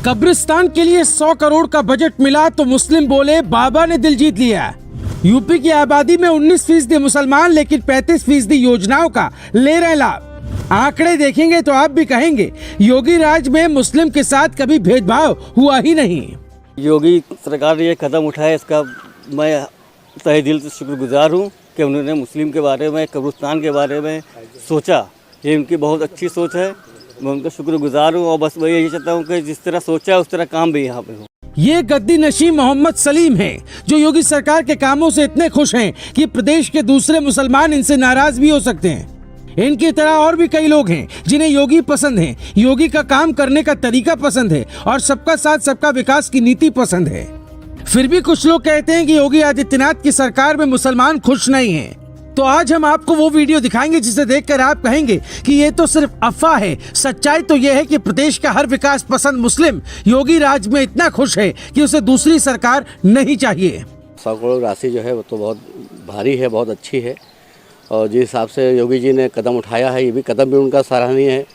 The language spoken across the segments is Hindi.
कब्रिस्तान के लिए 100 करोड़ का बजट मिला तो मुस्लिम बोले बाबा ने दिल जीत लिया। यूपी की आबादी में 19% मुसलमान, लेकिन 35% योजनाओं का ले रहे लाभ। आंकड़े देखेंगे तो आप भी कहेंगे योगी राज में मुस्लिम के साथ कभी भेदभाव हुआ ही नहीं। योगी सरकार ने ये कदम उठाया, इसका मैं तहे दिल से शुक्रगुजार हूँ कि उन्होंने मुस्लिम के बारे में, कब्रिस्तान के बारे में सोचा। ये उनकी बहुत अच्छी सोच है, मैं उनका शुक्रगुजार हूँ। और बस मैं यही चाहता हूँ कि जिस तरह सोचा है उस तरह काम भी यहाँ पे हो। ये गद्दी नशीं मोहम्मद सलीम हैं, जो योगी सरकार के कामों से इतने खुश हैं कि प्रदेश के दूसरे मुसलमान इनसे नाराज भी हो सकते हैं। इनकी तरह और भी कई लोग हैं जिन्हें योगी पसंद है, योगी का काम करने का तरीका पसंद है और सबका साथ सबका विकास की नीति पसंद है। फिर भी कुछ लोग कहते हैं कि योगी आदित्यनाथ की सरकार में मुसलमान खुश नहीं हैं। तो आज हम आपको वो वीडियो दिखाएंगे जिसे देखकर आप कहेंगे कि ये तो सिर्फ अफवाह है। सच्चाई तो ये है कि प्रदेश का हर विकास पसंद मुस्लिम योगी राज में इतना खुश है कि उसे दूसरी सरकार नहीं चाहिए। 100 करोड़ राशि जो है वो तो बहुत भारी है, बहुत अच्छी है। और जिस हिसाब से योगी जी ने कदम उठाया है, ये भी कदम भी उनका सराहनीय है।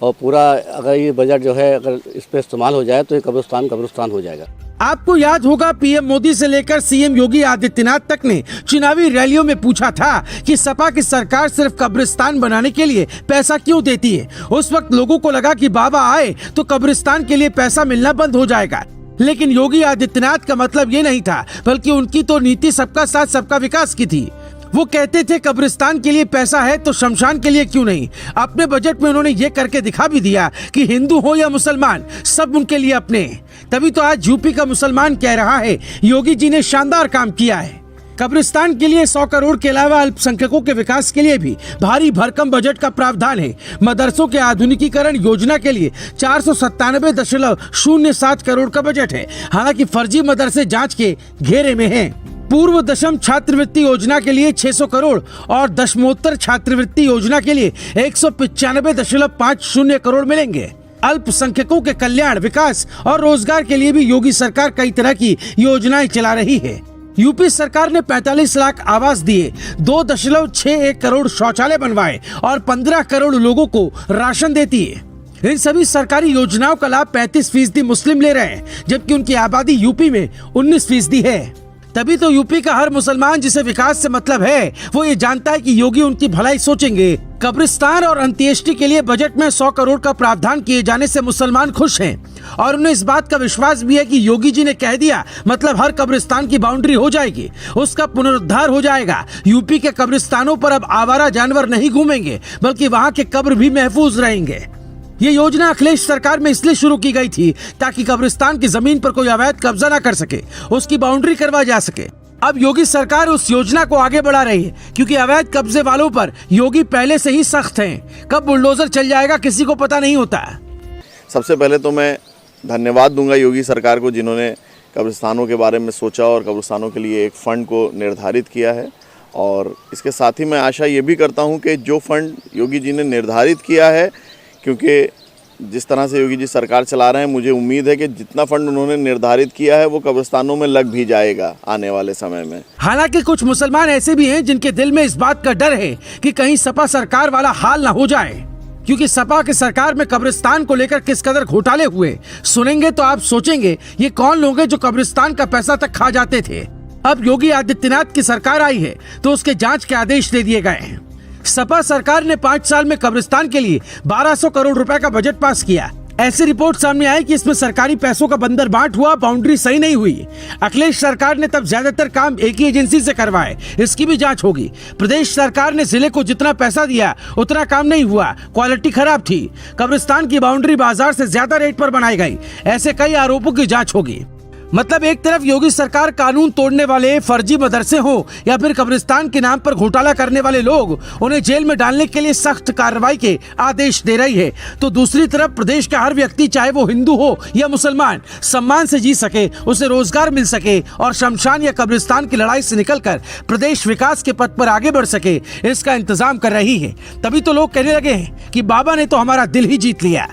और पूरा अगर ये बजट जो है अगर इस पर इस्तेमाल हो जाए तो ये कब्रिस्तान हो जाएगा। आपको याद होगा पीएम मोदी से लेकर सीएम योगी आदित्यनाथ तक ने चुनावी रैलियों में पूछा था कि सपा की सरकार सिर्फ कब्रिस्तान बनाने के लिए पैसा क्यों देती है। उस वक्त लोगों को लगा कि बाबा आए तो कब्रिस्तान के लिए पैसा मिलना बंद हो जाएगा। लेकिन योगी आदित्यनाथ का मतलब ये नहीं था, बल्कि उनकी तो नीति सबका साथ सबका विकास की थी। वो कहते थे कब्रिस्तान के लिए पैसा है तो शमशान के लिए क्यों नहीं। अपने बजट में उन्होंने ये करके दिखा भी दिया कि हिंदू हो या मुसलमान सब उनके लिए अपने। तभी तो आज यूपी का मुसलमान कह रहा है योगी जी ने शानदार काम किया है। कब्रिस्तान के लिए 100 करोड़ के अलावा अल्पसंख्यकों के विकास के लिए भी भारी भरकम बजट का प्रावधान है। मदरसों के आधुनिकीकरण योजना के लिए 497.07 करोड़ का बजट है। हालांकि फर्जी मदरसे जांच के घेरे में हैं। पूर्व दशम छात्रवृत्ति योजना के लिए 600 करोड़ और दशमोत्तर छात्रवृत्ति योजना के लिए 195.50 करोड़ मिलेंगे। अल्पसंख्यकों के कल्याण, विकास और रोजगार के लिए भी योगी सरकार कई तरह की योजनाएं चला रही है। यूपी सरकार ने 45 लाख आवास दिए, 2.61 करोड़ शौचालय बनवाए और 15 करोड़ लोगों को राशन देती है। इन सभी सरकारी योजनाओं का लाभ 35% मुस्लिम ले रहे हैं, जबकि उनकी आबादी यूपी में 19% है। तभी तो यूपी का हर मुसलमान जिसे विकास से मतलब है वो ये जानता है कि योगी उनकी भलाई सोचेंगे। कब्रिस्तान और अंत्येष्टि के लिए बजट में 100 करोड़ का प्रावधान किए जाने से मुसलमान खुश हैं और उन्हें इस बात का विश्वास भी है कि योगी जी ने कह दिया मतलब हर कब्रिस्तान की बाउंड्री हो जाएगी, उसका पुनरुद्धार हो जाएगा। यूपी के कब्रिस्तानों पर अब आवारा जानवर नहीं घूमेंगे, बल्कि वहाँ के कब्र भी महफूज रहेंगे। ये योजना अखिलेश सरकार में इसलिए शुरू की गई थी ताकि कब्रिस्तान की जमीन पर कोई अवैध कब्जा न कर सके, उसकी बाउंड्री करवा जा सके। अब योगी सरकार उस योजना को आगे बढ़ा रही है, क्योंकि अवैध कब्जे वालों पर योगी पहले से ही सख्त हैं। कब बुलडोजर चल जाएगा किसी को पता नहीं होता। सबसे पहले तो मैं धन्यवाद दूंगा योगी सरकार को, जिन्होंने कब्रिस्तानों के बारे में सोचा और कब्रिस्तानों के लिए एक फ़ंड को निर्धारित किया है। और इसके साथ ही मैं आशा ये भी करता हूँ कि जो फंड योगी जी ने निर्धारित किया है, क्योंकि जिस तरह से योगी जी सरकार चला रहे हैं, मुझे उम्मीद है कि जितना फंड उन्होंने निर्धारित किया है वो कब्रिस्तानों में लग भी जाएगा आने वाले समय में। हालांकि कुछ मुसलमान ऐसे भी हैं जिनके दिल में इस बात का डर है कि कहीं सपा सरकार वाला हाल ना हो जाए, क्योंकि सपा की सरकार में कब्रिस्तान को लेकर किस कदर घोटाले हुए सुनेंगे तो आप सोचेंगे ये कौन लोग हैं जो कब्रिस्तान का पैसा तक खा जाते थे। अब योगी आदित्यनाथ की सरकार आई है तो उसके जाँच के आदेश दे दिए गए हैं। सपा सरकार ने 5 साल में कब्रिस्तान के लिए 1200 करोड़ रुपए का बजट पास किया। ऐसी रिपोर्ट सामने आई कि इसमें सरकारी पैसों का बंदर बांट हुआ, बाउंड्री सही नहीं हुई। अखिलेश सरकार ने तब ज्यादातर काम एक ही एजेंसी से करवाए, इसकी भी जांच होगी। प्रदेश सरकार ने जिले को जितना पैसा दिया उतना काम नहीं हुआ, क्वालिटी खराब थी। कब्रिस्तान की बाउंड्री बाजार से ज्यादा रेट पर बनाई गई, ऐसे कई आरोपों की जाँच होगी। मतलब एक तरफ योगी सरकार कानून तोड़ने वाले फर्जी मदरसे हो या फिर कब्रिस्तान के नाम पर घोटाला करने वाले लोग, उन्हें जेल में डालने के लिए सख्त कार्रवाई के आदेश दे रही है, तो दूसरी तरफ प्रदेश का हर व्यक्ति चाहे वो हिंदू हो या मुसलमान सम्मान से जी सके, उसे रोजगार मिल सके और शमशान या कब्रिस्तान की लड़ाई से निकलकर प्रदेश विकास के पथ पर आगे बढ़ सके, इसका इंतजाम कर रही है। तभी तो लोग कहने लगे हैं कि बाबा ने तो हमारा दिल ही जीत लिया।